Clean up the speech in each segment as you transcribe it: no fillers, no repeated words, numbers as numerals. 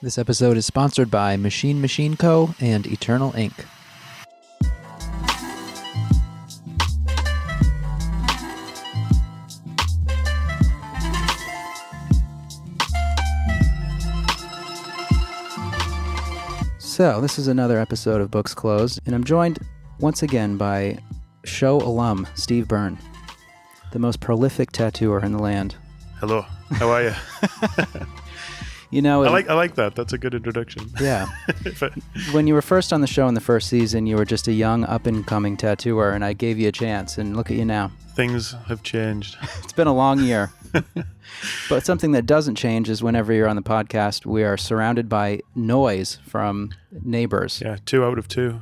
This episode is sponsored by Machine Machine Co. and Eternal Ink. So, this is another episode of Books Closed, and I'm joined once again by show alum Steve Byrne, the most prolific tattooer in the land. Hello, how are you? You know, I like that. That's a good introduction. Yeah. When you were first on the show in the first season, you were just a young, up-and-coming tattooer, and I gave you a chance, and look at you now. Things have changed. It's been a long year. But something that doesn't change is whenever you're on the podcast, we are surrounded by noise from neighbors. Yeah, 2 out of 2.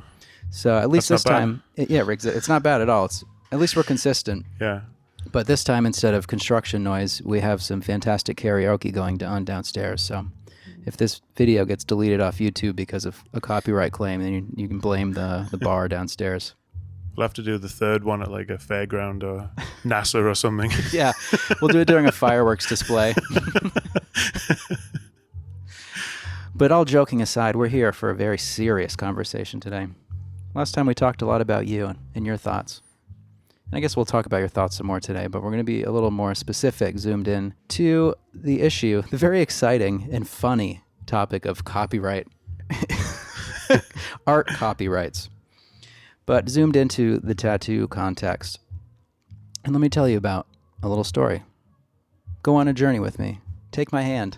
So at least That's this not time, it's not bad at all. At least we're consistent. Yeah. But this time, instead of construction noise, we have some fantastic karaoke going on downstairs. So if this video gets deleted off YouTube because of a copyright claim, then you can blame the bar downstairs. We'll have to do the third one at like a fairground or NASA or something. Yeah, we'll do it during a fireworks display. But all joking aside, we're here for a very serious conversation today. Last time we talked a lot about you and your thoughts. And I guess we'll talk about your thoughts some more today, but we're going to be a little more specific, zoomed in to the issue, the very exciting and funny topic of copyright, art copyrights, but zoomed into the tattoo context. And let me tell you about a little story. Go on a journey with me. Take my hand.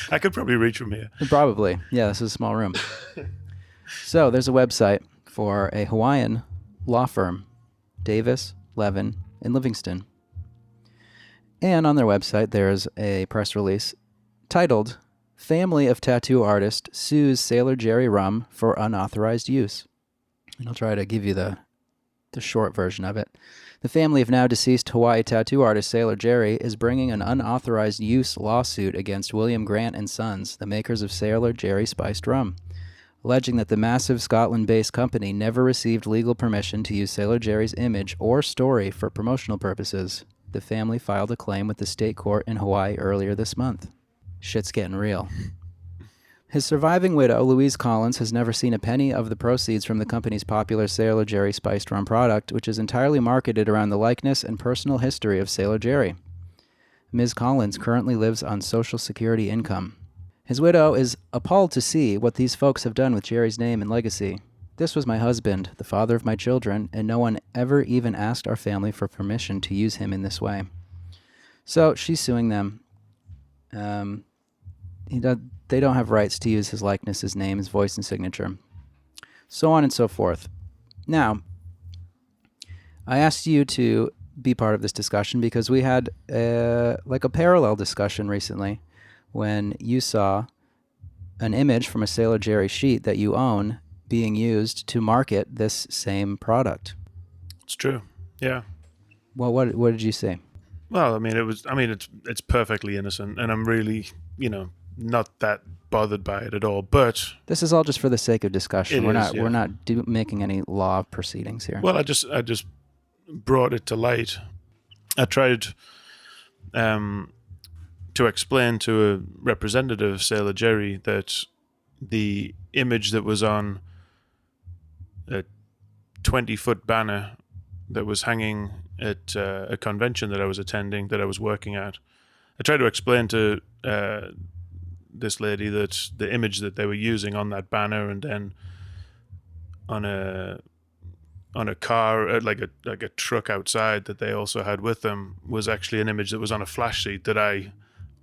I could probably reach from here. Probably. Yeah, this is a small room. So there's a website for a Hawaiian law firm, Davis, Levin, and Livingston. And on their website, there's a press release titled, Family of Tattoo Artist Sues Sailor Jerry Rum for Unauthorized Use. And I'll try to give you the short version of it. The family of now deceased Hawaii tattoo artist Sailor Jerry is bringing an unauthorized use lawsuit against William Grant and Sons, the makers of Sailor Jerry Spiced Rum, alleging that the massive Scotland-based company never received legal permission to use Sailor Jerry's image or story for promotional purposes. The family filed a claim with the state court in Hawaii earlier this month. Shit's getting real. His surviving widow, Louise Collins, has never seen a penny of the proceeds from the company's popular Sailor Jerry Spiced Rum product, which is entirely marketed around the likeness and personal history of Sailor Jerry. Ms. Collins currently lives on Social Security income. His widow is appalled to see what these folks have done with Jerry's name and legacy. This was my husband, the father of my children, and no one ever even asked our family for permission to use him in this way. So she's suing them. They don't have rights to use his likeness, his name, his voice, and signature. So on and so forth. Now, I asked you to be part of this discussion because we had a parallel discussion recently when you saw an image from a Sailor Jerry sheet that you own being used to market this same product. It's true. Yeah. Well, what did you say? Well, it's perfectly innocent, and I'm really, not that bothered by it at all. But this is all just for the sake of discussion. We're not making any law proceedings here. Well, I just brought it to light. I tried to explain to a representative of Sailor Jerry that the image that was on a 20-foot banner that was hanging at a convention that I was attending, that I was working at, I tried to explain to this lady that the image that they were using on that banner and then on a car, like a truck outside that they also had with them, was actually an image that was on a flash sheet that I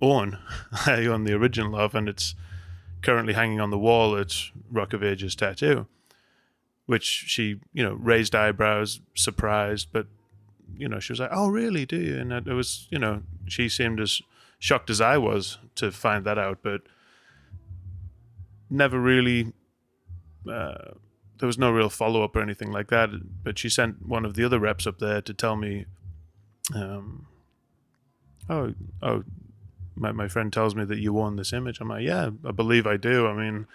own. I own the original of, and it's currently hanging on the wall at Rock of Ages Tattoo, which she, raised eyebrows, surprised, but, she was like, oh, really, do you? And it was, she seemed as shocked as I was to find that out, but never really, there was no real follow-up or anything like that, but she sent one of the other reps up there to tell me, my friend tells me that you own this image. I'm like, yeah, I believe I do. I mean,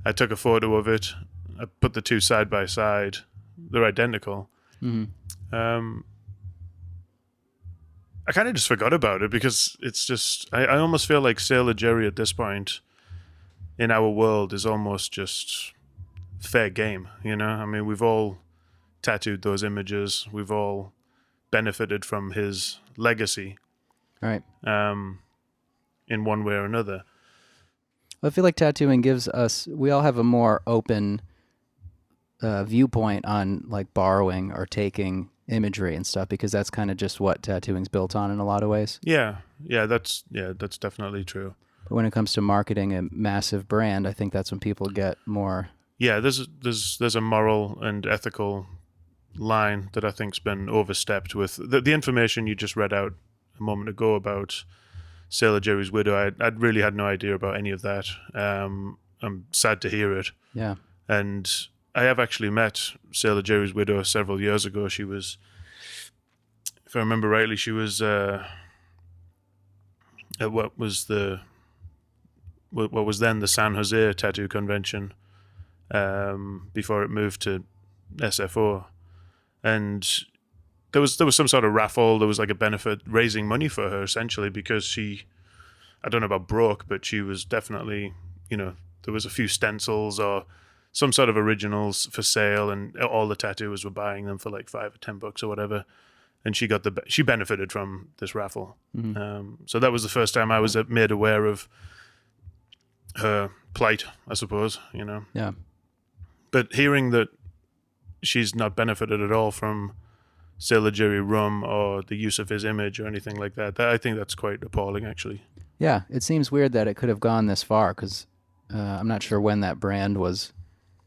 I took a photo of it. I put the two side by side. They're identical. Mm-hmm. I kind of just forgot about it because it's just I almost feel like Sailor Jerry at this point in our world is almost just fair game. I mean, we've all tattooed those images. We've all benefited from his legacy, Right. in one way or another. I feel like tattooing gives us, we all have a more open viewpoint on like borrowing or taking imagery and stuff, because that's kind of just what tattooing's built on in a lot of ways. Yeah, that's definitely true. But when it comes to marketing a massive brand, I think that's when people get more. Yeah, there's a moral and ethical line that I think's been overstepped with the information you just read out a moment ago about Sailor Jerry's widow. I'd really had no idea about any of that. I'm sad to hear it. Yeah. And I have actually met Sailor Jerry's widow several years ago. She was, if I remember rightly, she was at what was then the San Jose Tattoo Convention, before it moved to SFO. And there was some sort of raffle. There was like a benefit raising money for her, essentially, because she, I don't know about broke, but she was definitely, there was a few stencils or some sort of originals for sale, and all the tattooers were buying them for like $5 or $10 or whatever. And she benefited from this raffle. Mm-hmm. So that was the first time I was made aware of her plight, I suppose. Yeah. But hearing that she's not benefited at all from Sailor Jerry rum or the use of his image or anything like that, I think that's quite appalling, actually. Yeah, it seems weird that it could have gone this far, because I'm not sure when that brand was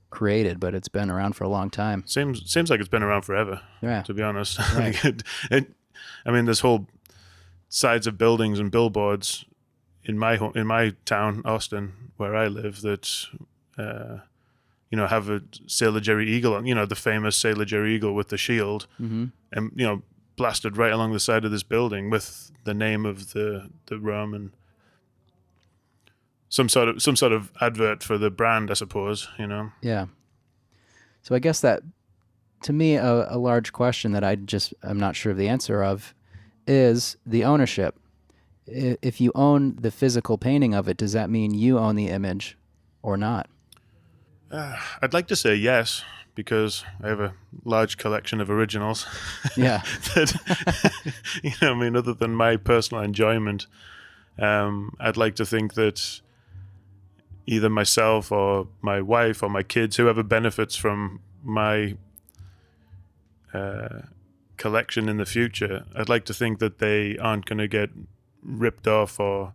created, but it's been around for a long time. Seems like it's been around forever. Yeah. To be honest. Right. I mean, there's whole sides of buildings and billboards in my town, Austin, where I live, that have a Sailor Jerry eagle, the famous Sailor Jerry eagle with the shield, Mm-hmm. and blasted right along the side of this building with the name of the rum and some sort of advert for the brand, I suppose. Yeah. So I guess that, to me, a large question that I'm not sure of the answer of is the ownership. If you own the physical painting of it, does that mean you own the image or not? I'd like to say yes, because I have a large collection of originals. Yeah. That, I mean, other than my personal enjoyment, I'd like to think that either myself or my wife or my kids, whoever benefits from my collection in the future, I'd like to think that they aren't going to get ripped off or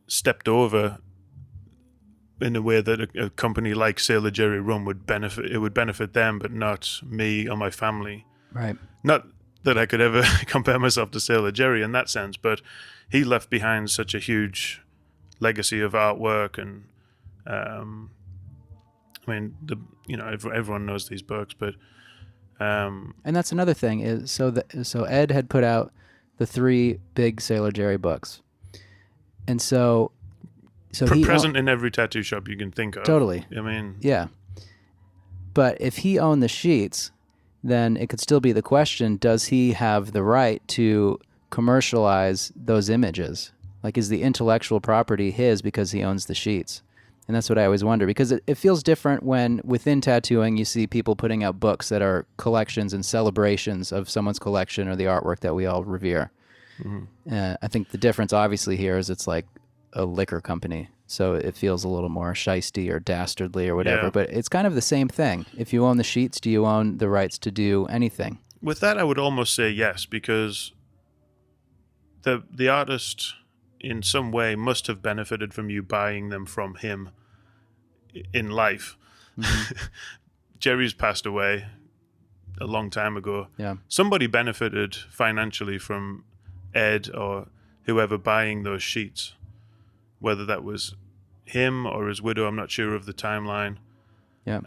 stepped over in a way that a company like Sailor Jerry Rum would benefit. It would benefit them, but not me or my family. Right. Not that I could ever compare myself to Sailor Jerry in that sense, but he left behind such a huge legacy of artwork, and I mean, everyone knows these books, but and that's another thing is so Ed had put out the 3 big Sailor Jerry books, and so he present in every tattoo shop you can think of. Totally. I mean, yeah. But if he owned the sheets, then it could still be the question: does he have the right to commercialize those images? Like, is the intellectual property his because he owns the sheets? And that's what I always wonder, because it feels different when within tattooing you see people putting out books that are collections and celebrations of someone's collection or the artwork that we all revere. Mm-hmm. I think the difference obviously here is it's like a liquor company, so it feels a little more shisty or dastardly or whatever. Yeah. But it's kind of the same thing. If you own the sheets, do you own the rights to do anything? With that, I would almost say yes, because the artist in some way must have benefited from you buying them from him in life. Mm-hmm. Jerry's passed away a long time ago. Yeah. Somebody benefited financially from Ed or whoever buying those sheets. Whether that was him or his widow, I'm not sure of the timeline. Yeah.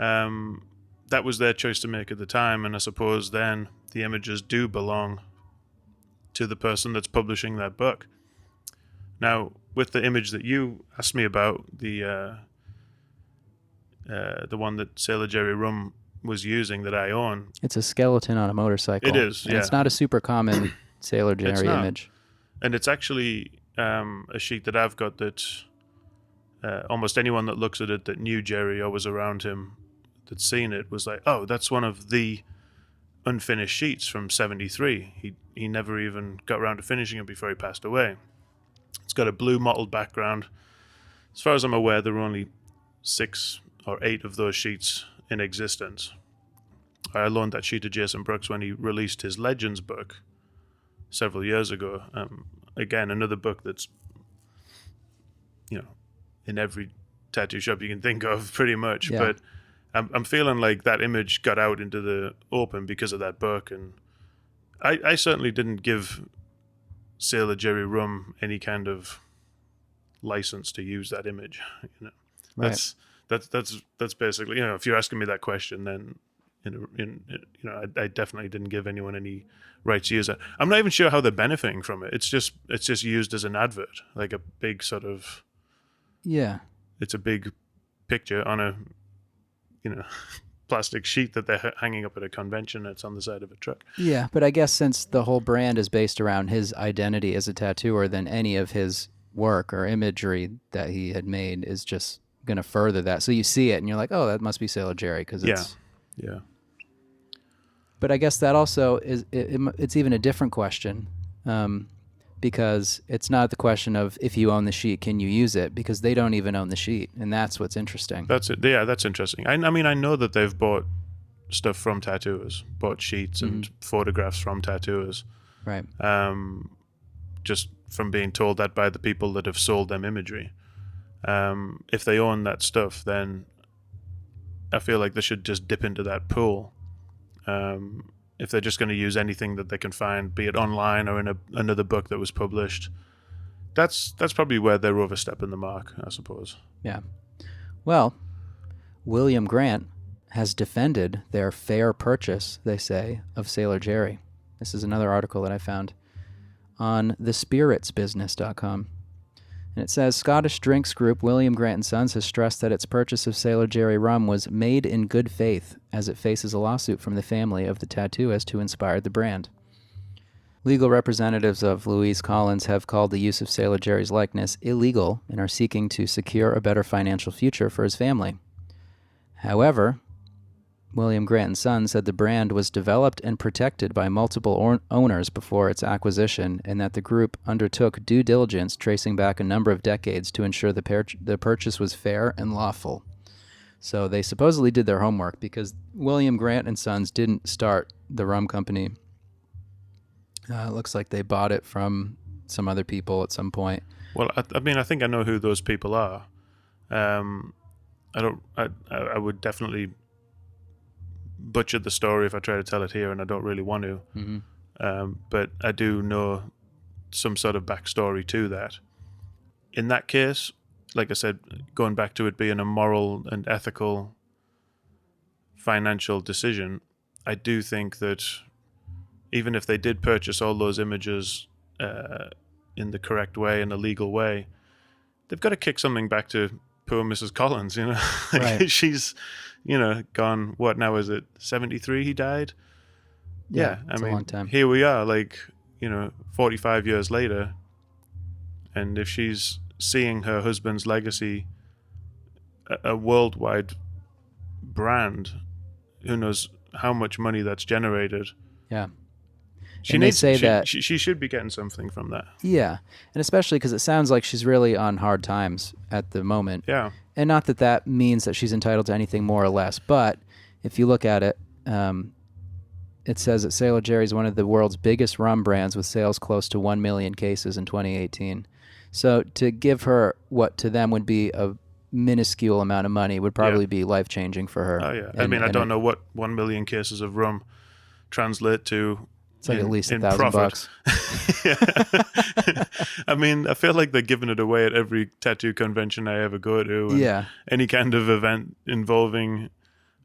That was their choice to make at the time, and I suppose then the images do belong to the person that's publishing that book. Now, with the image that you asked me about, the one that Sailor Jerry Rum was using that I own. It's a skeleton on a motorcycle. It is, and yeah. it's not a super common Sailor Jerry not. image. And it's actually a sheet that I've got that almost anyone that looks at it that knew Jerry or was around him that's seen it was like, oh, that's one of the unfinished sheets from 73. He never even got around to finishing it before he passed away. It's got a blue mottled background. As far as I'm aware, there were only 6 or 8 of those sheets in existence. I loaned that sheet to Jason Brooks when he released his Legends book several years ago. Again, another book that's, in every tattoo shop you can think of, pretty much. Yeah. But I'm feeling like that image got out into the open because of that book, and I certainly didn't give Sailor Jerry Rum any kind of license to use that image. Right. That's basically, if you're asking me that question, then I definitely didn't give anyone any right to use it. I'm not even sure how they're benefiting from it. It's just used as an advert, like a big sort of, Yeah. it's a big picture on a plastic sheet that they're hanging up at a convention. It's on the side of a truck. Yeah, but I guess since the whole brand is based around his identity as a tattooer, then any of his work or imagery that he had made is just going to further that. So you see it and you're like, oh, that must be Sailor Jerry because it's... Yeah. But I guess that also is, it's even a different question because it's not the question of if you own the sheet, can you use it? Because they don't even own the sheet, and that's what's interesting. That's it. Yeah, that's interesting. I mean, I know that they've bought stuff from tattooers, bought sheets and photographs from tattooers. Right. Just from being told that by the people that have sold them imagery. If they own that stuff, then I feel like they should just dip into that pool. If they're just going to use anything that they can find, be it online or in another book that was published, that's probably where they're overstepping the mark, I suppose. Yeah. Well, William Grant has defended their fair purchase, they say, of Sailor Jerry. This is another article that I found on thespiritsbusiness.com. And it says, Scottish drinks group William Grant & Sons has stressed that its purchase of Sailor Jerry rum was made in good faith as it faces a lawsuit from the family of the tattooist who inspired the brand. Legal representatives of Louise Collins have called the use of Sailor Jerry's likeness illegal and are seeking to secure a better financial future for his family. However, William Grant & Sons said the brand was developed and protected by multiple owners before its acquisition and that the group undertook due diligence tracing back a number of decades to ensure the purchase was fair and lawful. So they supposedly did their homework because William Grant & Sons didn't start the rum company. It looks like they bought it from some other people at some point. Well, I mean, I think I know who those people are. I would definitely butcher the story if I try to tell it here, and I don't really want to. Mm-hmm. But I do know some sort of backstory to that. In that case, like I said, going back to it being a moral and ethical financial decision, I do think that even if they did purchase all those images in the correct way, in a legal way, they've got to kick something back to poor Mrs. Collins, Right. She's, gone, what now is it, 73 he died? Yeah, I it's mean, a long time. Here we are, 45 years later, and if she's seeing her husband's legacy, a worldwide brand, who knows how much money that's generated. Yeah. She should be getting something from that. Yeah, and especially because it sounds like she's really on hard times at the moment. Yeah. And not that that means that she's entitled to anything more or less, but if you look at it, it says that Sailor Jerry is one of the world's biggest rum brands with sales close to 1 million cases in 2018. So to give her what to them would be a minuscule amount of money would probably be life-changing for her. Oh, yeah. I don't know what 1 million cases of rum translate to. It's like at least $1,000. I mean, I feel like they're giving it away at every tattoo convention I ever go to. And Yeah. any kind of event involving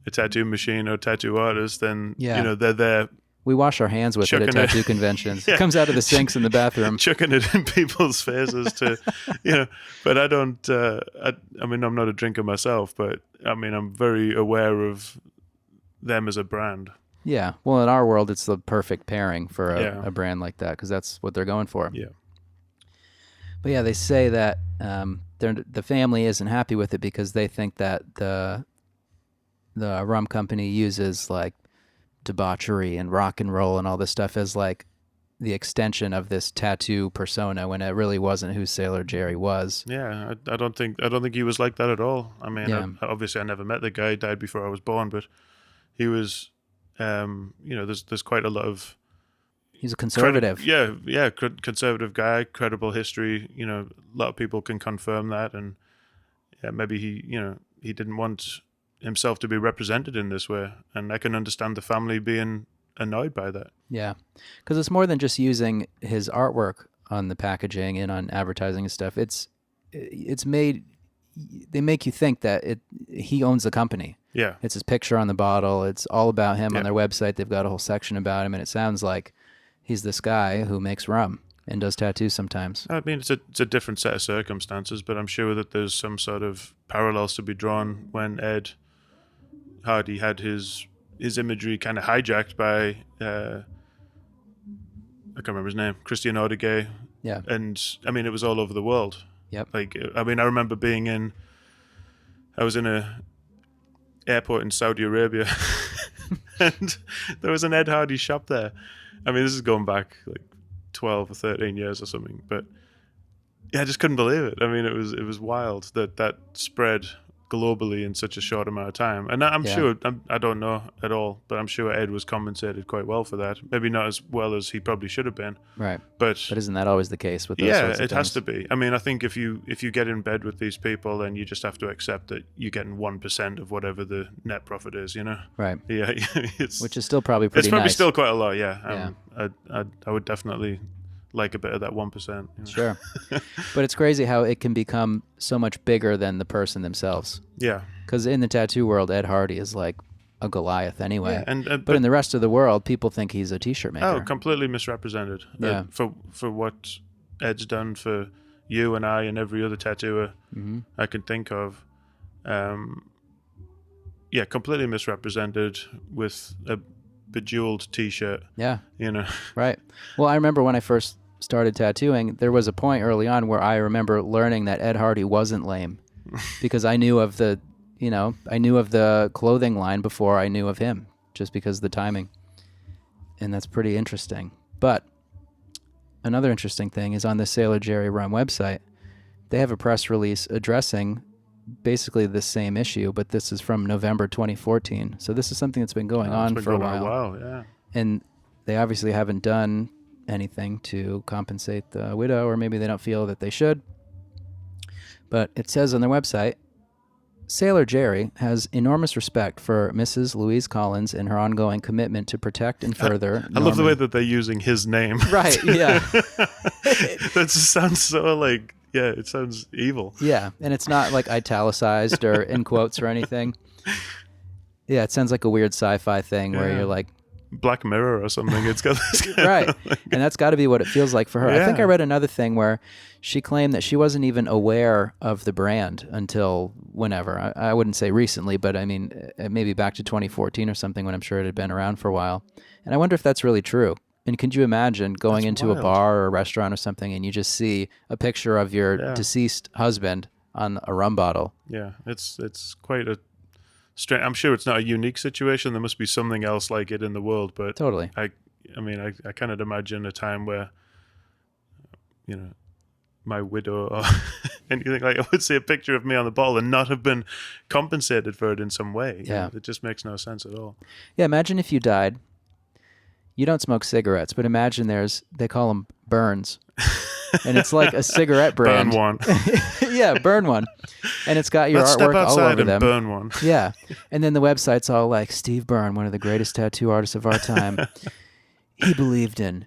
a tattoo machine or tattoo artist, then they're there. We wash our hands with it at tattoo conventions. Yeah. It comes out of the sinks in the bathroom. Chucking it in people's faces to, But I don't. I mean, I'm not a drinker myself, but I mean, I'm very aware of them as a brand. Yeah. Well, in our world, it's the perfect pairing for Yeah. a brand like that because that's what they're going for. Yeah. But yeah, they say that the family isn't happy with it because they think that the rum company uses like debauchery and rock and roll and all this stuff as like the extension of this tattoo persona when it really wasn't who Sailor Jerry was. Yeah, I don't think he was like that at all. I mean, Yeah. obviously I never met the guy. He died before I was born, but he was, there's quite a lot of. He's a conservative. Conservative guy, credible history. A lot of people can confirm that, and maybe he didn't want himself to be represented in this way, and I can understand the family being annoyed by that. Yeah, because it's more than just using his artwork on the packaging and on advertising and stuff. It's made. They make you think that he owns the company. Yeah, it's his picture on the bottle. It's all about him on their website. They've got a whole section about him, and it sounds like he's this guy who makes rum and does tattoos sometimes. I mean, it's a different set of circumstances, but I'm sure that there's some sort of parallels to be drawn when Ed Hardy had his imagery kind of hijacked by I can't remember his name, Christian Ordegay. Yeah. And I mean, it was all over the world. Yep. Like, I mean, I remember I was in a airport in Saudi Arabia and there was an Ed Hardy shop there. I mean, this is going back like 12 or 13 years or something, but yeah, I just couldn't believe it. I mean, it was wild that spread globally in such a short amount of time. And I'm sure, I don't know at all, but I'm sure Ed was compensated quite well for that. Maybe not as well as he probably should have been. Right. But isn't that always the case with those sorts of it has things? to be. I mean, I think if you get in bed with these people, then you just have to accept that you're getting 1% of whatever the net profit is, Right. Yeah. Which is still probably pretty It's probably nice. still quite a lot, yeah. I would definitely like a bit of that 1%. Sure. But it's crazy how it can become so much bigger than the person themselves. Yeah. Because in the tattoo world, Ed Hardy is like a Goliath anyway. Yeah, but in the rest of the world, people think he's a T-shirt maker. Oh, completely misrepresented. Yeah. For what Ed's done for you and I and every other tattooer I can think of. Completely misrepresented with a bejeweled T-shirt. Yeah. Right. Well, I remember when I first started tattooing, there was a point early on where I remember learning that Ed Hardy wasn't lame because I knew of the clothing line before I knew of him, just because of the timing. And that's pretty interesting. But another interesting thing is on the Sailor Jerry Rum website, they have a press release addressing basically the same issue, but this is from November 2014. So this is something that's been going on for a while. Yeah. And they obviously haven't done anything to compensate the widow, or maybe they don't feel that they should. But it says on their website, Sailor Jerry has enormous respect for Mrs. Louise Collins and her ongoing commitment to protect and further I love the way that they're using his name. Right, yeah. That just sounds so like, yeah, it sounds evil. Yeah, and it's not like italicized or in quotes or anything. Yeah, it sounds like a weird sci-fi thing where you're like, Black Mirror or something. It's got this right. And that's got to be what it feels like for her. Yeah. I think I read another thing where she claimed that she wasn't even aware of the brand until whenever. I wouldn't say recently, but I mean, maybe back to 2014 or something when I'm sure it had been around for a while. And I wonder if that's really true. And could you imagine going into wild. a bar or a restaurant or something and you just see a picture of your deceased husband on a rum bottle? Yeah, it's quite a strange. I'm sure it's not a unique situation. There must be something else like it in the world. But Totally. I cannot imagine a time where, my widow or anything like I would see a picture of me on the bottle and not have been compensated for it in some way. Yeah. It just makes no sense at all. Yeah, imagine if you died. You don't smoke cigarettes, but imagine they call them Byrnes. And it's like a cigarette brand. Burn one. Yeah, burn one. And it's got your Let's step artwork all outside over and them. burn one. Yeah. And then the website's all like, Steve Byrne, one of the greatest tattoo artists of our time. He believed in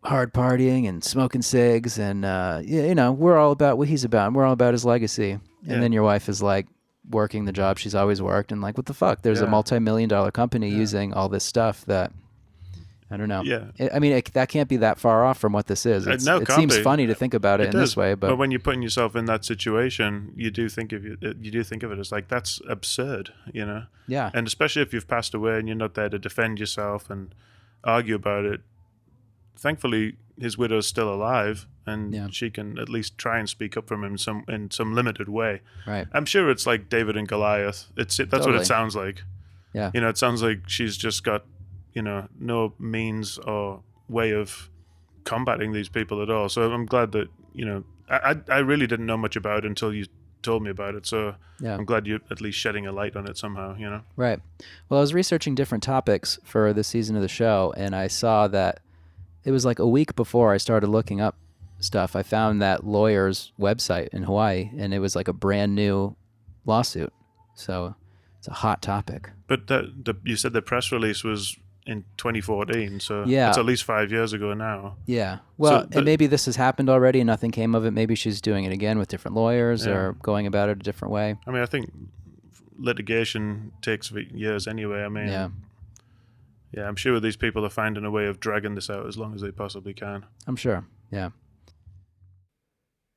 hard partying and smoking cigs and, we're all about what he's about. And we're all about his legacy. And then your wife is like working the job she's always worked and like, what the fuck? There's a multi-million-dollar company using all this stuff that I don't know. Yeah. I mean, that can't be that far off from what this is. No, It can't seems be. funny to think about it in this way, but when you're putting yourself in that situation, you do think of it as like, that's absurd, you know. Yeah. And especially if you've passed away and you're not there to defend yourself and argue about it. Thankfully, his widow's still alive, and she can at least try and speak up for him in some limited way. Right. I'm sure it's like David and Goliath. That's what it sounds like. Yeah. You know, it sounds like she's just got, you know, no means or way of combating these people at all. So I'm glad that, you know, I really didn't know much about it until you told me about it. So I'm glad you're at least shedding a light on it somehow, you know? Right. Well, I was researching different topics for this season of the show, and I saw that it was like a week before I started looking up stuff. I found that lawyer's website in Hawaii, and it was like a brand new lawsuit. So it's a hot topic. But you said the press release was in 2014, so it's at least 5 years ago now. Yeah. Well, and maybe this has happened already and nothing came of it. Maybe she's doing it again with different lawyers or going about it a different way. I mean, I think litigation takes years anyway. I mean, yeah, I'm sure these people are finding a way of dragging this out as long as they possibly can. I'm sure, yeah.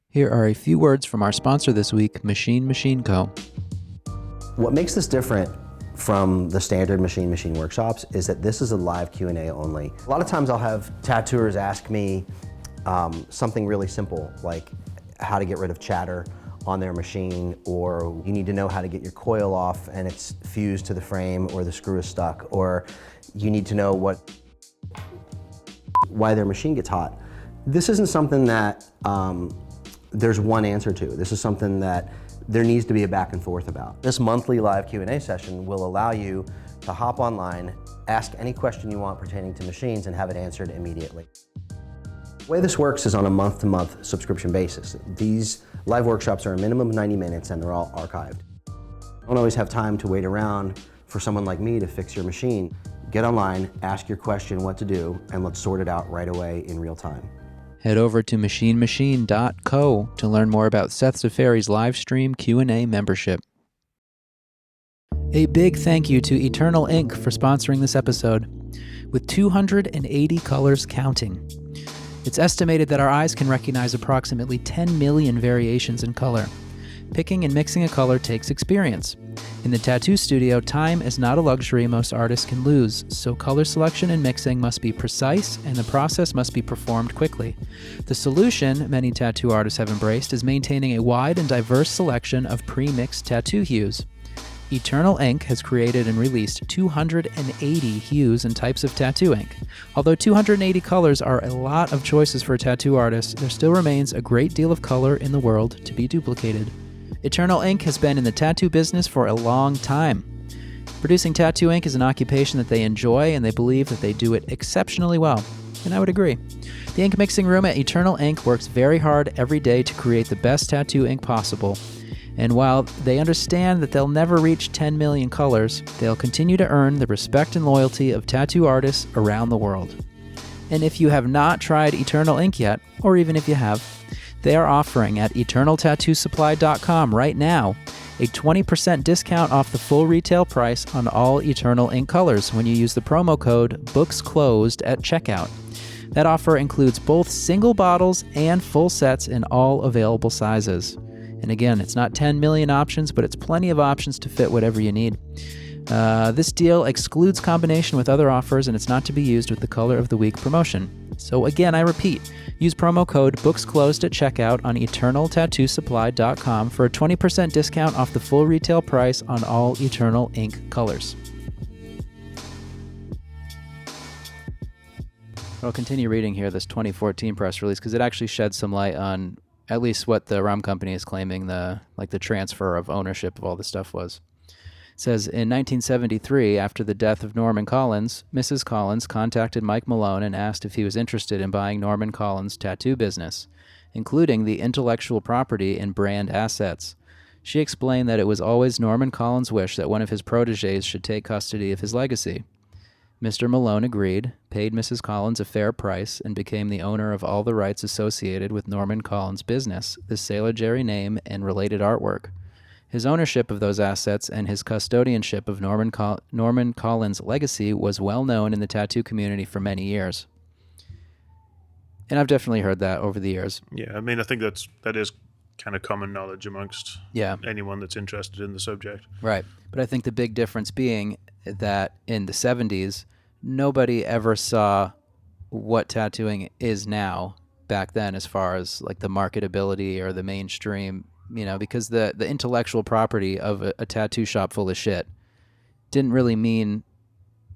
Here are a few words from our sponsor this week, Machine Co. What makes this different from the standard machine workshops is that this is a live Q&A only. A lot of times I'll have tattooers ask me something really simple, like how to get rid of chatter on their machine, or you need to know how to get your coil off and it's fused to the frame or the screw is stuck, or you need to know why their machine gets hot. This isn't something that there's one answer to. This is something that there needs to be a back and forth about. This monthly live Q&A session will allow you to hop online, ask any question you want pertaining to machines, and have it answered immediately. The way this works is on a month-to-month subscription basis. These live workshops are a minimum of 90 minutes and they're all archived. You don't always have time to wait around for someone like me to fix your machine. Get online, ask your question what to do, and let's sort it out right away in real time. Head over to machinemachine.co to learn more about Seth Ciferri's live stream Q&A membership. A big thank you to Eternal Ink for sponsoring this episode. With 280 colors counting, it's estimated that our eyes can recognize approximately 10 million variations in color. Picking and mixing a color takes experience. In the tattoo studio, time is not a luxury most artists can lose, so color selection and mixing must be precise and the process must be performed quickly. The solution many tattoo artists have embraced is maintaining a wide and diverse selection of pre-mixed tattoo hues. Eternal Ink has created and released 280 hues and types of tattoo ink. Although 280 colors are a lot of choices for tattoo artists, there still remains a great deal of color in the world to be duplicated. Eternal Ink has been in the tattoo business for a long time. Producing tattoo ink is an occupation that they enjoy and they believe that they do it exceptionally well. And I would agree. The ink mixing room at Eternal Ink works very hard every day to create the best tattoo ink possible. And while they understand that they'll never reach 10 million colors, they'll continue to earn the respect and loyalty of tattoo artists around the world. And if you have not tried Eternal Ink yet, or even if you have, they are offering at eternaltattoosupply.com right now a 20% discount off the full retail price on all Eternal Ink colors when you use the promo code BOOKSCLOSED at checkout. That offer includes both single bottles and full sets in all available sizes. And again, it's not 10 million options, but it's plenty of options to fit whatever you need. This deal excludes combination with other offers, and it's not to be used with the Color of the Week promotion. So again, I repeat, use promo code BOOKSCLOSED at checkout on eternaltattoosupply.com for a 20% discount off the full retail price on all Eternal Ink colors. I'll continue reading here this 2014 press release because it actually sheds some light on at least what the rum company is claiming the transfer of ownership of all this stuff was. It says, in 1973, after the death of Norman Collins, Mrs. Collins contacted Mike Malone and asked if he was interested in buying Norman Collins' tattoo business, including the intellectual property and brand assets. She explained that it was always Norman Collins' wish that one of his protégés should take custody of his legacy. Mr. Malone agreed, paid Mrs. Collins a fair price, and became the owner of all the rights associated with Norman Collins' business, the Sailor Jerry name, and related artwork. His ownership of those assets and his custodianship of Norman Collins' legacy was well known in the tattoo community for many years. And I've definitely heard that over the years. Yeah, I mean, I think that is kind of common knowledge amongst anyone that's interested in the subject. Right. But I think the big difference being that in the 70s, nobody ever saw what tattooing is now back then as far as like the marketability or the mainstream, because the intellectual property of a tattoo shop full of shit didn't really mean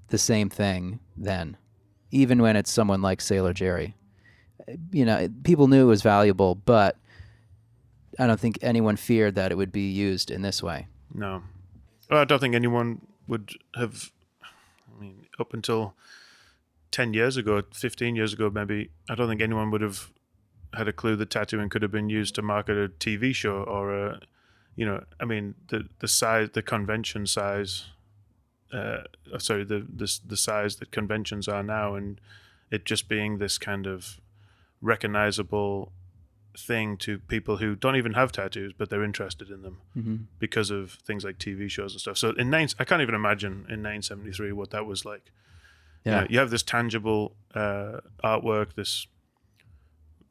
the same thing then, even when it's someone like Sailor Jerry. People knew it was valuable, but I don't think anyone feared that it would be used in this way. No. Well, I don't think anyone would have, up until 10 years ago, 15 years ago maybe, I don't think anyone would have had a clue that tattooing could have been used to market a TV show or the size, the convention size, the size that conventions are now, and it just being this kind of recognizable thing to people who don't even have tattoos, but they're interested in them because of things like TV shows and stuff. So I can't even imagine in 1973 what that was like. Yeah, you have this tangible artwork, this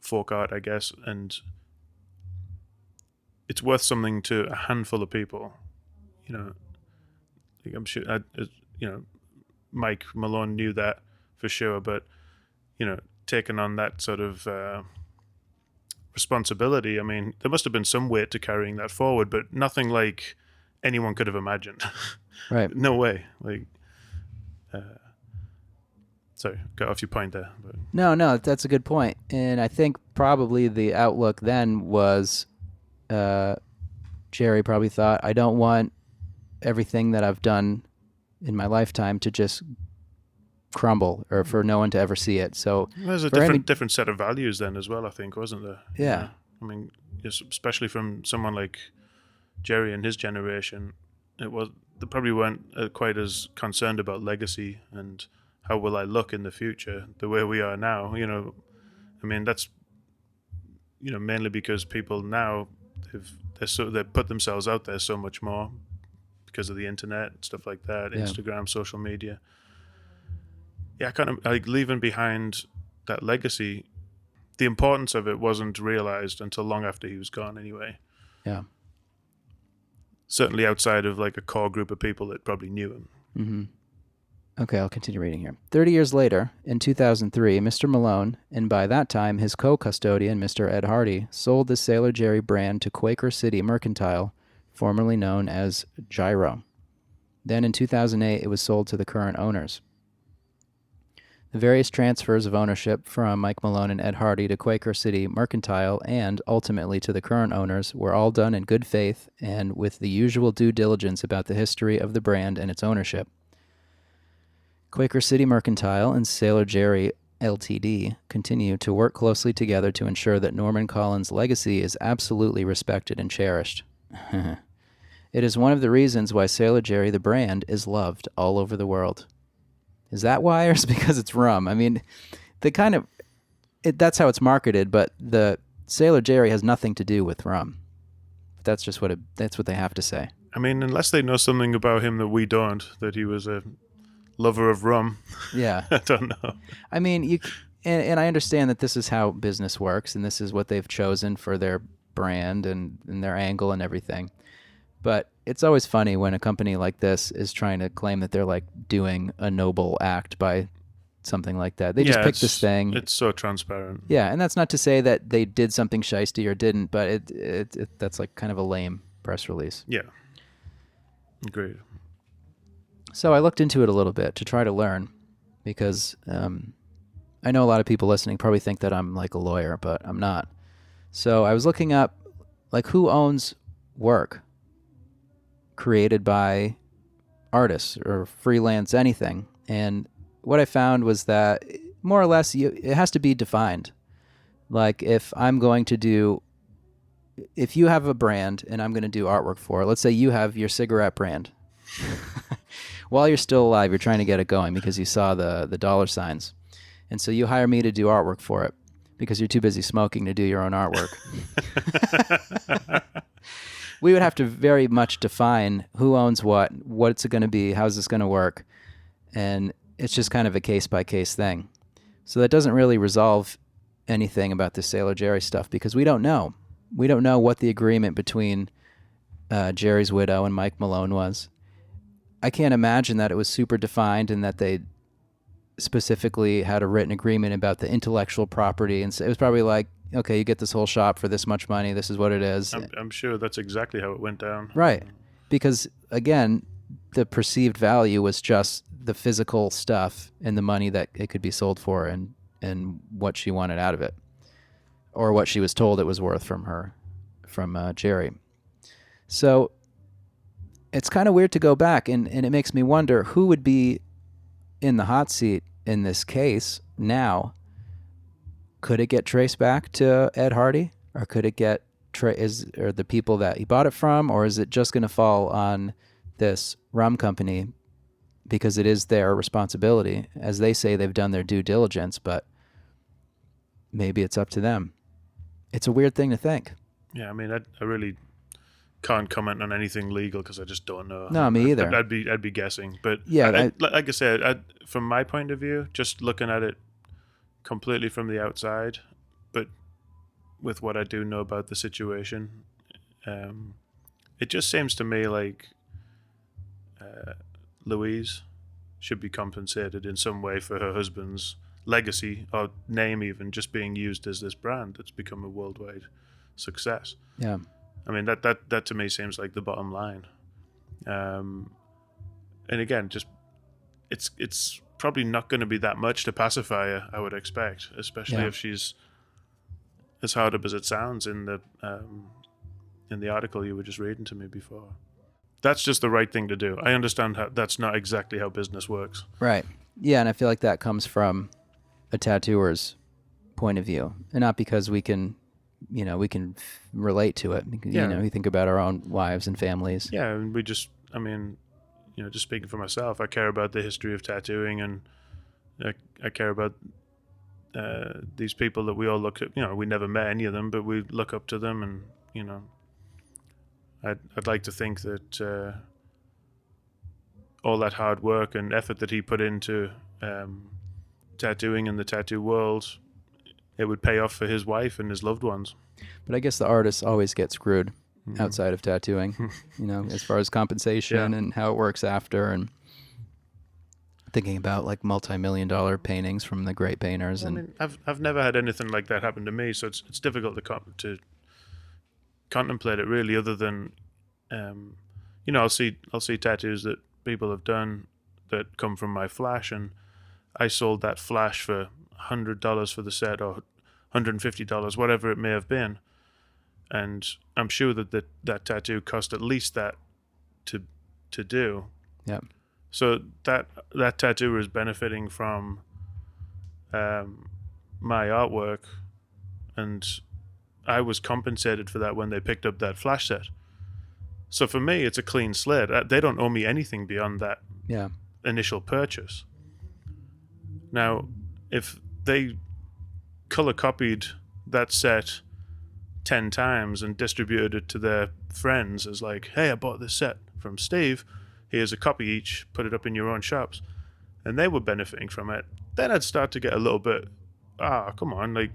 folk art, I guess, and it's worth something to a handful of people. I'm sure, Mike Malone knew that for sure, but taking on that sort of responsibility, there must have been some weight to carrying that forward, but nothing like anyone could have imagined. Right. No way. Sorry, got off your point there. But. No, that's a good point. And I think probably the outlook then was Jerry probably thought, I don't want everything that I've done in my lifetime to just crumble or for no one to ever see it. So there's a different set of values then as well, I think, wasn't there? Yeah. Especially from someone like Jerry and his generation, they probably weren't quite as concerned about legacy and how will I look in the future the way we are now. That's mainly because people now they put themselves out there so much more because of the internet and stuff like that, Instagram, social media. Yeah, kind of leaving behind that legacy. The importance of it wasn't realized until long after he was gone anyway. Yeah. Certainly outside of like a core group of people that probably knew him. Mm-hmm. Okay, I'll continue reading here. 30 years later, in 2003, Mr. Malone, and by that time his co-custodian, Mr. Ed Hardy, sold the Sailor Jerry brand to Quaker City Mercantile, formerly known as Gyro. Then in 2008, it was sold to the current owners. The various transfers of ownership from Mike Malone and Ed Hardy to Quaker City Mercantile and ultimately to the current owners were all done in good faith and with the usual due diligence about the history of the brand and its ownership. Quaker City Mercantile and Sailor Jerry Ltd. continue to work closely together to ensure that Norman Collins' legacy is absolutely respected and cherished. It is one of the reasons why Sailor Jerry the brand is loved all over the world. Is that why, or is it because it's rum? That's how it's marketed, but the Sailor Jerry has nothing to do with rum. That's just that's what they have to say. Unless they know something about him that we don't, that he was a lover of rum. Yeah. I don't know. And I understand that this is how business works, and this is what they've chosen for their brand and their angle and everything. But it's always funny when a company like this is trying to claim that they're like doing a noble act by something like that. They just picked this thing. It's so transparent. Yeah, and that's not to say that they did something shiesty or didn't, but that's like kind of a lame press release. Yeah. Agreed. So I looked into it a little bit to try to learn because I know a lot of people listening probably think that I'm like a lawyer, but I'm not. So I was looking up like who owns work created by artists or freelance anything. And what I found was that more or less it has to be defined. Like if you have a brand and I'm going to do artwork for it, let's say you have your cigarette brand. While you're still alive, you're trying to get it going because you saw the dollar signs. And so you hire me to do artwork for it because you're too busy smoking to do your own artwork. we would have to very much define who owns what's it going to be, how's this going to work, and it's just kind of a case-by-case thing. So that doesn't really resolve anything about the Sailor Jerry stuff because we don't know. We don't know what the agreement between Jerry's widow and Mike Malone was. I can't imagine that it was super defined and that they specifically had a written agreement about the intellectual property. And so it was probably like, okay, you get this whole shop for this much money. This is what it is. I'm sure that's exactly how it went down. Right. Because, again, the perceived value was just the physical stuff and the money that it could be sold for and what she wanted out of it, or what she was told it was worth from Jerry. So it's kind of weird to go back, and it makes me wonder who would be in the hot seat in this case now. Could it get traced back to Ed Hardy, or could it get or the people that he bought it from, or is it just going to fall on this rum company because it is their responsibility? As they say, they've done their due diligence, but maybe it's up to them. It's a weird thing to think. Yeah, I mean, I really can't comment on anything legal because I just don't know. No, me either. I'd be guessing, but yeah, like I said, from my point of view, just looking at it completely from the outside, but with what I do know about the situation, it just seems to me like Louise should be compensated in some way for her husband's legacy or name, even just being used as this brand that's become a worldwide success. Yeah. I mean, that to me seems like the bottom line. And again, just it's probably not going to be that much to pacify her, I would expect, especially if she's as hard up as it sounds in the article you were just reading to me before. That's just the right thing to do. I understand how that's not exactly how business works. Right. Yeah, and I feel like that comes from a tattooer's point of view, and not because we can relate to it. We think about our own wives and families. Yeah, and just speaking for myself, I care about the history of tattooing, and I care about these people that we all look at. We never met any of them, but we look up to them, and I'd like to think that all that hard work and effort that he put into tattooing in the tattoo world, it would pay off for his wife and his loved ones. But I guess the artists always get screwed outside of tattooing, as far as compensation and how it works after, and thinking about like multi-million-dollar paintings from the great painters. Well, I mean, I've never had anything like that happen to me, so it's difficult to contemplate it really, other than I'll see tattoos that people have done that come from my flash, and I sold that flash for $100 for the set, or $150, whatever it may have been, and I'm sure that tattoo cost at least that to do. Yeah. So that tattooer is benefiting from my artwork, and I was compensated for that when they picked up that flash set. So for me, it's a clean slate. They don't owe me anything beyond that initial purchase. Now, if they color copied that set 10 times and distributed it to their friends as like, hey, I bought this set from Steve, here's a copy each, put it up in your own shops, and they were benefiting from it, then I'd start to get a little bit, come on, like,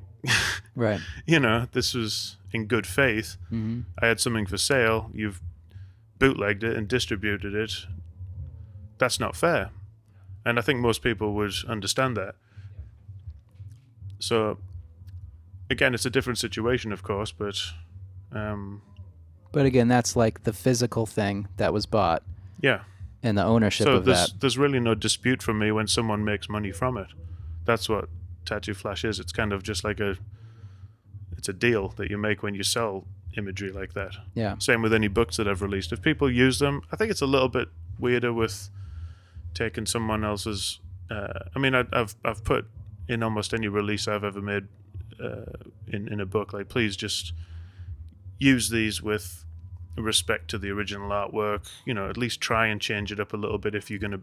right. This was in good faith. Mm-hmm. I had something for sale, you've bootlegged it and distributed it. That's not fair. And I think most people would understand that. So, again, it's a different situation, of course, but... But again, that's like the physical thing that was bought. Yeah. And the ownership of that. So there's really no dispute for me when someone makes money from it. That's what Tattoo Flash is. It's kind of just like it's a deal that you make when you sell imagery like that. Yeah. Same with any books that I've released. If people use them, I think it's a little bit weirder with taking someone else's... I've put in almost any release I've ever made in a book, like, please just use these with respect to the original artwork. At least try and change it up a little bit if you're going to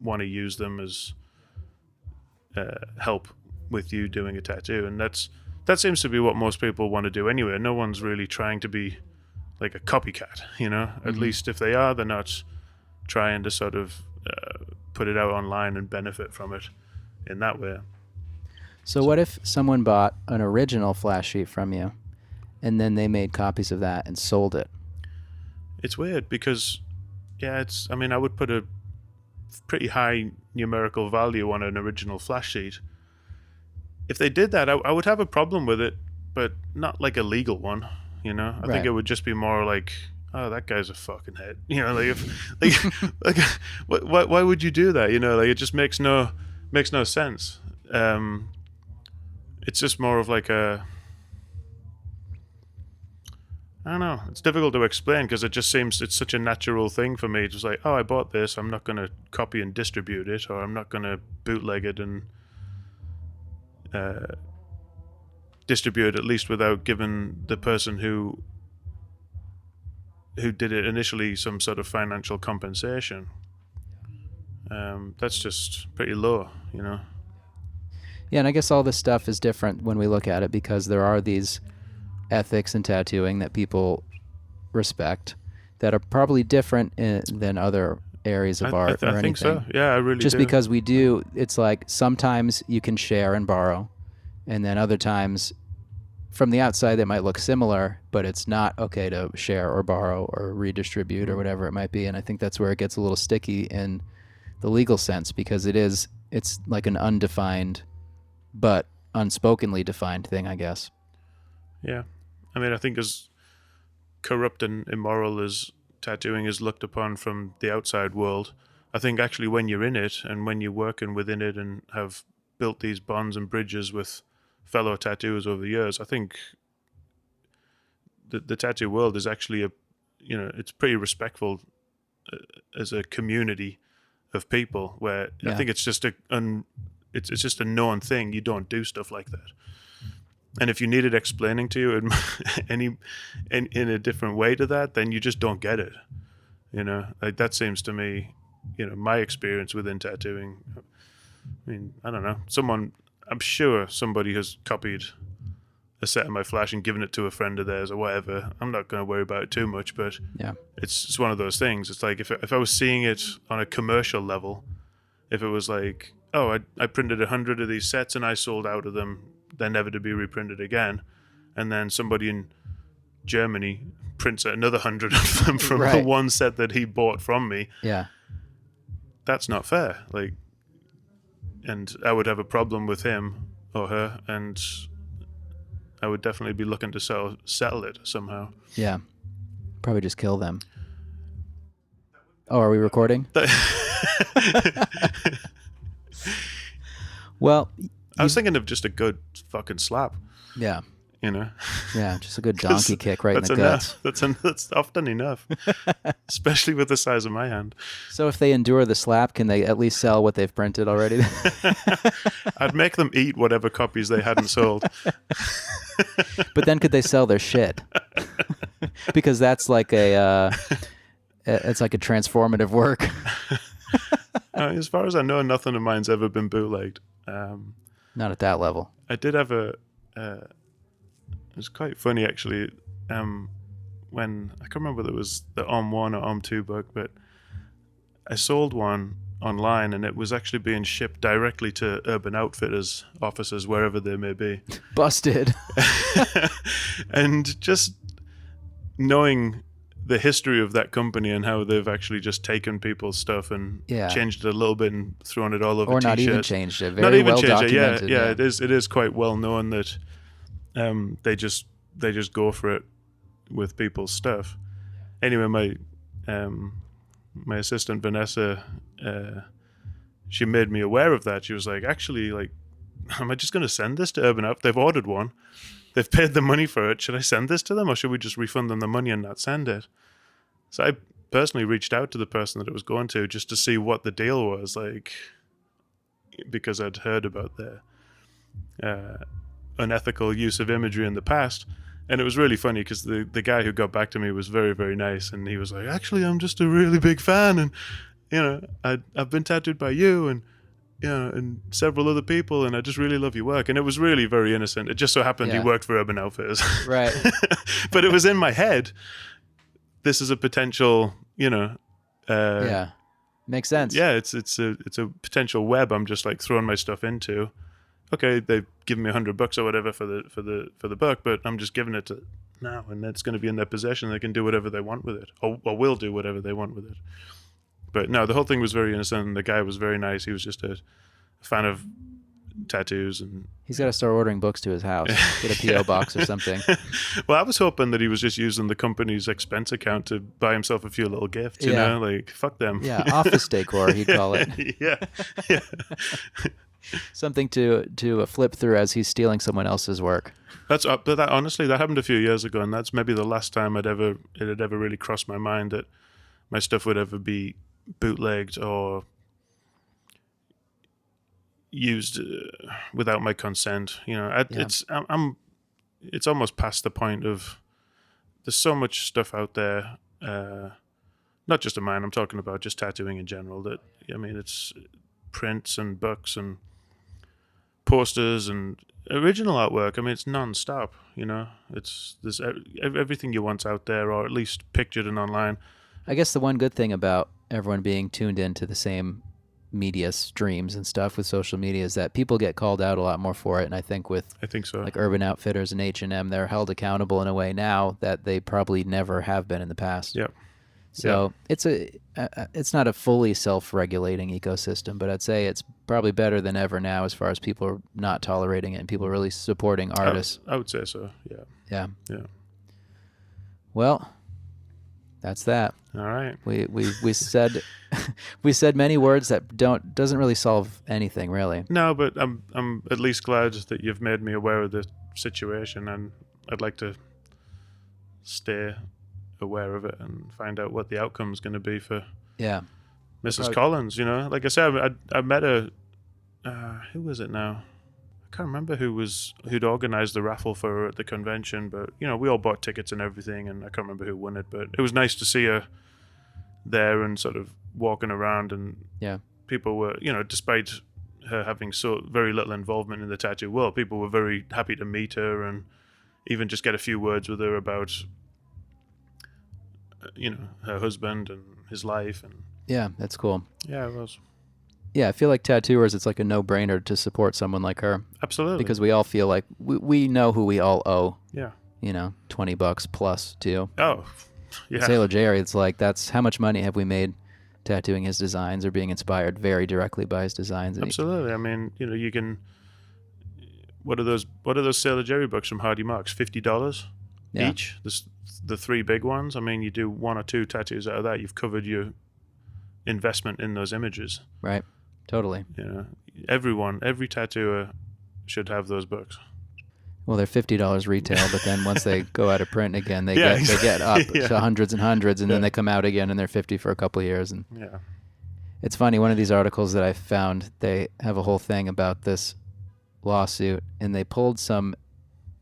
want to use them as help with you doing a tattoo. And that seems to be what most people want to do anyway. No one's really trying to be like a copycat, At least if they are, they're not trying to sort of put it out online and benefit from it in that way. So what if someone bought an original flash sheet from you and then they made copies of that and sold it? It's weird because, I would put a pretty high numerical value on an original flash sheet. If they did that, I would have a problem with it, but not like a legal one, I think it would just be more like, oh, that guy's a fucking head. Why would you do that? It just makes no sense. It's just more of like I don't know. It's difficult to explain because it just seems it's such a natural thing for me. It's just like, oh, I bought this. I'm not going to copy and distribute it, or I'm not going to bootleg it and distribute it, at least without giving the person who did it initially some sort of financial compensation. That's just pretty low, Yeah, and I guess all this stuff is different when we look at it because there are these ethics in tattooing that people respect that are probably different than other areas of art or anything. I think so. Yeah, I really Just do. because we do, it's like sometimes you can share and borrow, and then other times from the outside they might look similar, but it's not okay to share or borrow or redistribute or whatever it might be. And I think that's where it gets a little sticky in the legal sense because it's like an undefined but unspokenly defined thing, I guess. Yeah. I think as corrupt and immoral as tattooing is looked upon from the outside world, I think actually when you're in it and when you're working within it and have built these bonds and bridges with fellow tattooers over the years, I think the tattoo world is actually it's pretty respectful as a community of people where I think it's just it's just a known thing. You don't do stuff like that. And if you needed explaining to you in a different way to that, then you just don't get it. Like that seems to me, my experience within tattooing. I don't know. I'm sure somebody has copied a set of my flash and given it to a friend of theirs or whatever. I'm not going to worry about it too much, but it's one of those things. It's like if I was seeing it on a commercial level, if it was like, oh, I printed 100 of these sets and I sold out of them, they're never to be reprinted again, and then somebody in Germany prints another 100 of them from the one set that he bought from me. Yeah, that's not fair. Like, and I would have a problem with him or her, and I would definitely be looking to settle it somehow. Yeah, probably just kill them. Oh, are we recording? Well, I was thinking of just a good fucking slap. Yeah. Yeah, just a good donkey kick right in the enough. guts. That's often enough, especially with the size of my hand. So if they endure the slap, can they at least sell what they've printed already? I'd make them eat whatever copies they hadn't sold. But then could they sell their shit? Because that's like it's like a transformative work. As far as I know, nothing of mine's ever been bootlegged. Not at that level. I did have it was quite funny actually. When I can't remember whether it was the OM1 or OM2 book, but I sold one online and it was actually being shipped directly to Urban Outfitters offices wherever they may be. Busted. And just knowing the history of that company and how they've actually just taken people's stuff and changed it a little bit and thrown it all over or t-shirts. Not even changed it. Very well documented. Yeah, it is quite well known that they just go for it with people's stuff. Anyway, my assistant Vanessa, she made me aware of that. She was like, actually, like, am I just going to send this to Urban Outfitters? They've ordered one. They've paid the money for it. Should I send this to them, or should we just refund them the money and not send it? So I personally reached out to the person that it was going to just to see what the deal was, like, because I'd heard about their unethical use of imagery in the past. And it was really funny because the guy who got back to me was very, very nice. And he was like, actually, I'm just a really big fan. And, I've been tattooed by you and, and several other people. And I just really love your work. And it was really very innocent. It just so happened he worked for Urban Outfitters. Right. But it was in my head this is a potential, Yeah. Makes sense. yeah, it's a potential web. I'm just like throwing my stuff into. Okay, they've given me $100 or whatever for the book, but I'm just giving it to now, and it's going to be in their possession. They can do whatever they want with it, or will do whatever they want with it. But no, the whole thing was very innocent, and the guy was very nice. He was just a fan of tattoos, and He's got to start ordering books to his house. Get a P.O. box or something. well, I was hoping that he was just using the company's expense account to buy himself a few little gifts. You Yeah. know, like fuck them. Yeah, office decor, he'd call it. yeah. Something to flip through as he's stealing someone else's work. But that honestly, that happened a few years ago, and that's maybe the last time it had ever really crossed my mind that my stuff would ever be bootlegged or used without my consent. It's almost past the point of there's so much stuff out there, not just of mine. I'm talking about just tattooing in general. That it's prints and books and posters and original artwork. It's non-stop. There's everything you want out there, or at least pictured and online. I guess the one good thing about everyone being tuned into the same media streams and stuff with social media is that people get called out a lot more for it. And I think so. Like Urban Outfitters and H&M, they're held accountable in a way now that they probably never have been in the past. Yep. So it's not a fully self-regulating ecosystem, but I'd say it's probably better than ever now as far as people are not tolerating it and people really supporting artists. I would say so. Yeah. Yeah. Well, that's that. All right. We said we said many words that doesn't really solve anything really. No, but I'm at least glad that you've made me aware of the situation, and I'd like to stay aware of it and find out what the outcome is going to be for Mrs. Collins. Like I said, I met a who was it now? I can't remember who'd organized the raffle for her at the convention, but we all bought tickets and everything, and I can't remember who won it, but it was nice to see her there and sort of walking around, and people were, despite her having so very little involvement in the tattoo world, people were very happy to meet her and even just get a few words with her about her husband and his life. And that's cool. Yeah, it was. Yeah, I feel like tattooers, it's like a no-brainer to support someone like her. Absolutely. Because we all feel like we know who we all owe. Yeah. $20 plus too. Oh, yeah. Sailor Jerry, it's like, that's how much money have we made tattooing his designs or being inspired very directly by his designs. Absolutely. You can. What are those Sailor Jerry books from Hardy Marks? $50 each. The three big ones. You do one or two tattoos out of that, you've covered your investment in those images. Right. Totally. Every tattooer should have those books. Well, they're $50 retail, but then once they go out of print again, they get up to hundreds and hundreds, and then they come out again and they're $50 for a couple of years. And it's funny. One of these articles that I found, they have a whole thing about this lawsuit, and they pulled some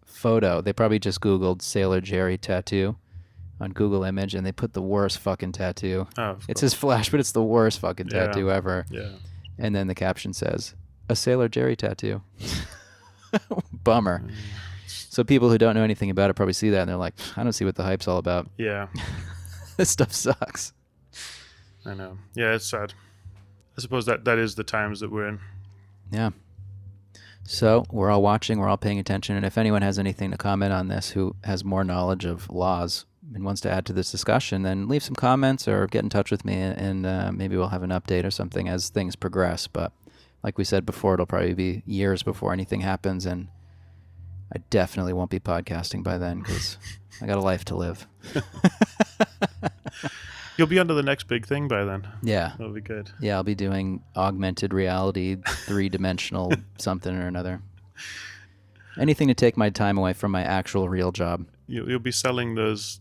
photo. They probably just Googled Sailor Jerry tattoo on Google Image, and they put the worst fucking tattoo. It's his flash, but it's the worst fucking tattoo ever. Yeah. And then the caption says, "A Sailor Jerry tattoo." Bummer. So people who don't know anything about it probably see that and they're like, I don't see what the hype's all about. Yeah. This stuff sucks. I know. Yeah, it's sad. I suppose that is the times that we're in. Yeah. So we're all watching, we're all paying attention, and if anyone has anything to comment on this who has more knowledge of laws and wants to add to this discussion, then leave some comments or get in touch with me, and maybe we'll have an update or something as things progress. But like we said before, it'll probably be years before anything happens, and I definitely won't be podcasting by then because I got a life to live. You'll be onto the next big thing by then. Yeah. That'll be good. Yeah, I'll be doing augmented reality, 3-dimensional something or another. Anything to take my time away from my actual real job. You'll be selling those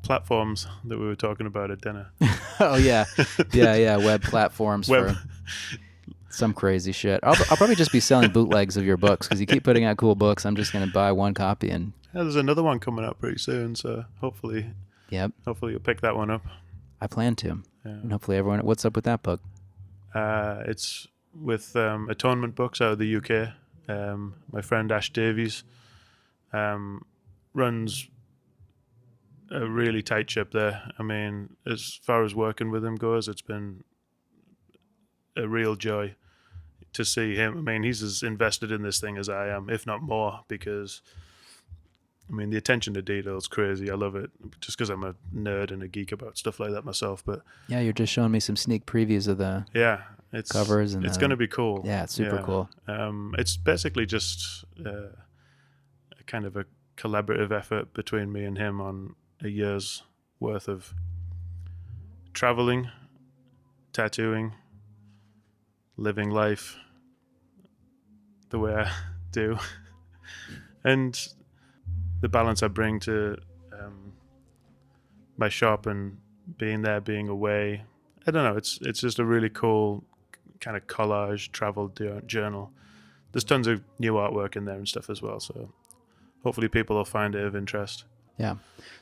platforms that we were talking about at dinner. Oh, yeah. Yeah, web platforms for some crazy shit. I'll probably just be selling bootlegs of your books because you keep putting out cool books. I'm just going to buy one copy. And there's another one coming up pretty soon, so hopefully you'll pick that one up. I plan to. Yeah. And hopefully everyone... What's up with that book? It's with Atonement Books out of the UK. My friend Ash Davies runs a really tight ship there. I mean, as far as working with him goes, it's been a real joy to see him. I mean, he's as invested in this thing as I am, if not more, because I mean, the attention to detail is crazy. I love it, just because I'm a nerd and a geek about stuff like that myself. But Yeah, you're just showing me some sneak previews of the yeah, it's covers, and it's going to be cool. Yeah, it's super cool. It's basically just a kind of a collaborative effort between me and him on a year's worth of traveling, tattooing, living life the way I do, and the balance I bring to my shop and being there, being away. I don't know. It's just a really cool kind of collage travel journal. There's tons of new artwork in there and stuff as well. So hopefully people will find it of interest. Yeah.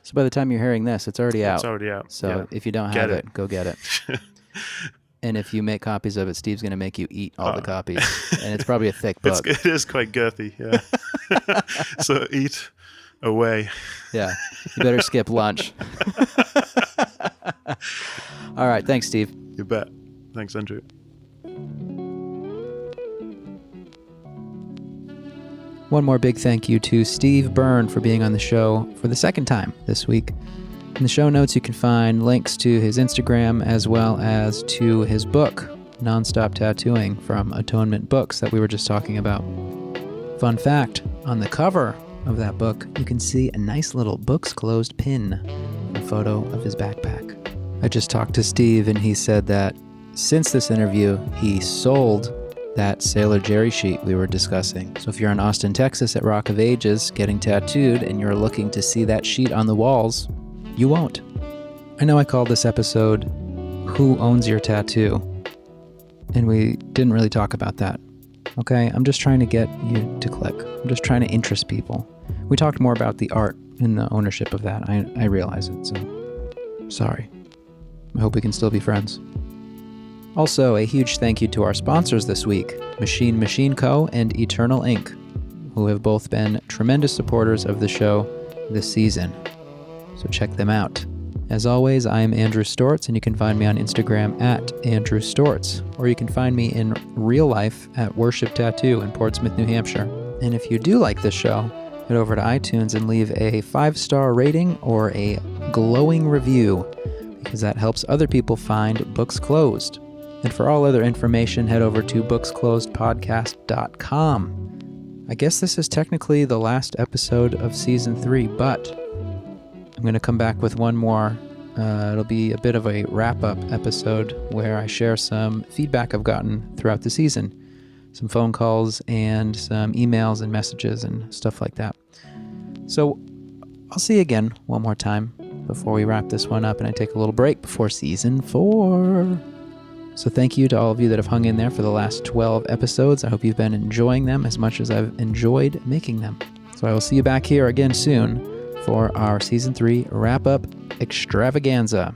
So by the time you're hearing this, it's already out. It's already out. So yeah. if you don't have it, go get it. And if you make copies of it, Steve's going to make you eat all the copies. And it's probably a thick book. It is quite girthy, yeah. So eat away. Yeah. You better skip lunch. All right. Thanks, Steve. You bet. Thanks, Andrew. One more big thank you to Steve Byrne for being on the show for the second time this week. In the show notes, you can find links to his Instagram as well as to his book, Nonstop Tattooing, from Atonement Books that we were just talking about. Fun fact, on the cover of that book, you can see a nice little Books Closed pin, a photo of his backpack. I just talked to Steve, and he said that since this interview, he sold that Sailor Jerry sheet we were discussing. So if you're in Austin, Texas at Rock of Ages getting tattooed and you're looking to see that sheet on the walls, you won't. I know I called this episode, Who Owns Your Tattoo? And we didn't really talk about that. Okay, I'm just trying to get you to click. I'm just trying to interest people. We talked more about the art and the ownership of that. I realize it, so sorry. I hope we can still be friends. Also, a huge thank you to our sponsors this week, Machine Co. and Eternal Ink, who have both been tremendous supporters of the show this season. So check them out. As always, I am Andrew Stortz, and you can find me on Instagram at Andrew Stortz, or you can find me in real life at Worship Tattoo in Portsmouth, New Hampshire. And if you do like this show, head over to iTunes and leave a 5-star rating or a glowing review, because that helps other people find Books Closed. And for all other information, head over to booksclosedpodcast.com. I guess this is technically the last episode of Season 3, but I'm going to come back with one more. It'll be a bit of a wrap-up episode where I share some feedback I've gotten throughout the season. Some phone calls and some emails and messages and stuff like that. So I'll see you again one more time before we wrap this one up and I take a little break before Season 4. So thank you to all of you that have hung in there for the last 12 episodes. I hope you've been enjoying them as much as I've enjoyed making them. So I will see you back here again soon for our Season 3 wrap-up extravaganza.